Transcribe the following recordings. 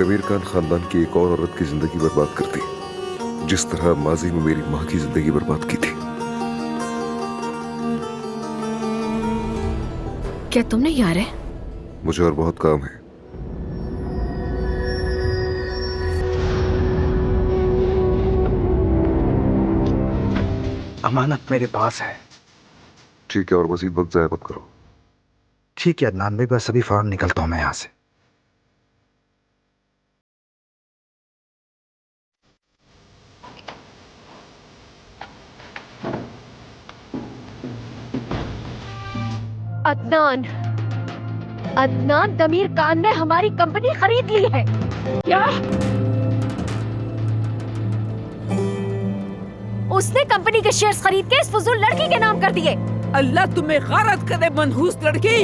तमीर खान खानदान की एक और औरत की जिंदगी बर्बाद करती, जिस तरह माजी में मेरी माँ की जिंदगी बर्बाद की थी। क्या तुम नहीं आ रहे? मुझे और बहुत काम है। अमानत मेरे पास है। ठीक है, और मजीद वक्त जाया मत करो। ठीक है अदनान भाई, बस अभी फौरन निकलता हूं मैं यहां से। अदनान, अदनान, तमीर खान ने हमारी कंपनी खरीद ली है। क्या? उसने कंपनी के शेयर्स खरीद के इस फजूल लड़की के नाम कर दिए। अल्लाह तुम्हें गारत करे मनहूस लड़की।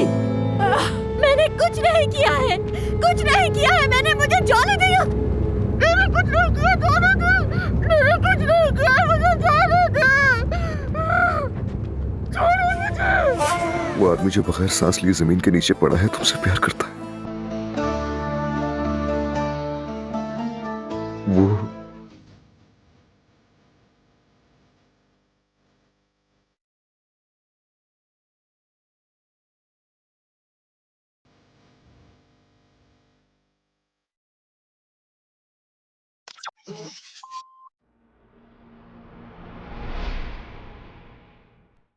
मैंने कुछ नहीं किया है, कुछ नहीं किया है मैंने, मुझे जाने दिया। मैंने कुछ नहीं किया, जाने दो। मैंने कुछ नहीं किया, मुझे जाने दो। छोड़ो मुझे। वो आदमी जो बगैर सांस लिए जमीन के नीचे पड़ा है तुमसे प्यार करता है। वो